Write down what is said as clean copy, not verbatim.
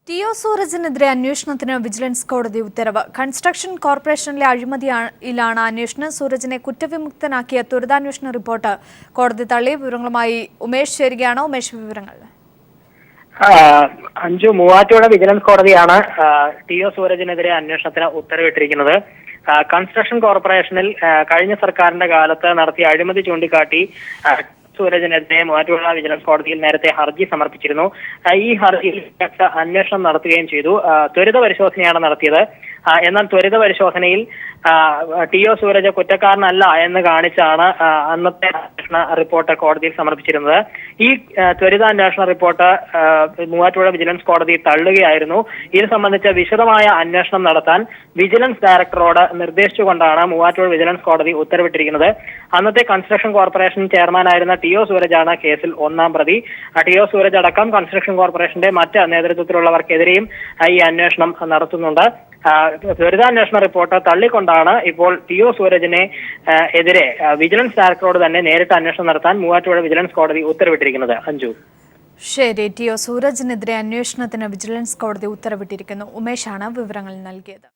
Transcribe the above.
ടി.ഒ. സൂരജിനെതിരെ അന്വേഷണത്തിന് വിജിലൻസ് കോടതി ഉത്തരവ്. കൺസ്ട്രക്ഷൻ കോർപ്പറേഷനിലെ അഴിമതിയിലാണ് അന്വേഷണം. സൂരജിനെ കുറ്റവിമുക്തനാക്കിയ ത്വരിതാന്വേഷണ റിപ്പോർട്ട് കോടതി തള്ളി. വിവരങ്ങളുമായി ഉമേഷ് ചേരുകയാണ്. ഉമേഷ്, വിവരങ്ങൾ. അഞ്ചു മൂവാറ്റുപുഴ വിജിലൻസ് കോടതിയാണ് ടി.ഒ. സൂരജിനെതിരെ അന്വേഷണത്തിന് ഉത്തരവിട്ടിരിക്കുന്നത്. കൺസ്ട്രക്ഷൻ കോർപ്പറേഷനിൽ കഴിഞ്ഞ സർക്കാരിന്റെ കാലത്ത് നടത്തിയ അഴിമതി ചൂണ്ടിക്കാട്ടി സൂരജിനെതിരെ മൂവാറ്റുപുഴ വിജിലൻസ് കോടതിയിൽ നേരത്തെ ഹർജി സമർപ്പിച്ചിരുന്നു. ഈ ഹർജിയിൽ അന്വേഷണം നടത്തുകയും ചെയ്തു. ത്വരിത പരിശോധനയാണ് നടത്തിയത്. എന്നാൽ ത്വരിത പരിശോധനയിൽ ടി.ഒ. സൂരജ് കുറ്റക്കാരനല്ല എന്ന് കാണിച്ചാണ് അന്നത്തെ അന്വേഷണ റിപ്പോർട്ട് കോടതിയിൽ സമർപ്പിച്ചിരുന്നത്. ഈ ത്വരിതാന്വേഷണ റിപ്പോർട്ട് മൂവാറ്റുപുഴ വിജിലൻസ് കോടതി തള്ളുകയായിരുന്നു. ഇത് സംബന്ധിച്ച വിശദമായ അന്വേഷണം നടത്താൻ വിജിലൻസ് ഡയറക്ടറോട് നിർദ്ദേശിച്ചുകൊണ്ടാണ് മൂവാറ്റുപുഴ വിജിലൻസ് കോടതി ഉത്തരവിട്ടിരിക്കുന്നത്. അന്നത്തെ കൺസ്ട്രക്ഷൻ കോർപ്പറേഷൻ ചെയർമാനായിരുന്ന ടി.ഒ. സൂരജാണ് കേസിൽ ഒന്നാം പ്രതി. ടി.ഒ. സൂരജ് അടക്കം കൺസ്ട്രക്ഷൻ കോർപ്പറേഷന്റെ മറ്റ് നേതൃത്വത്തിലുള്ളവർക്കെതിരെയും ഈ അന്വേഷണം നടത്തുന്നുണ്ട്. ത്വരിതാന്വേഷണ റിപ്പോർട്ട് തള്ളിക്കൊണ്ടാണ് ഇപ്പോൾ ടി.ഒ. സൂരജിനെ എതിരെ വിജിലൻസ് ഡയറക്ടറോട് തന്നെ നേരിട്ട് അന്വേഷണം നടത്താൻ മൂവാറ്റുപുഴ വിജിലൻസ് കോടതി ഉത്തരവിട്ടിരിക്കുന്നത്. അഞ്ജു, ശരി. ടി.ഒ. സൂരജിനെതിരെ അന്വേഷണത്തിന് വിജിലൻസ് കോടതി ഉത്തരവിട്ടിരിക്കുന്നു. ഉമേഷാണ് വിവരങ്ങൾ നൽകിയത്.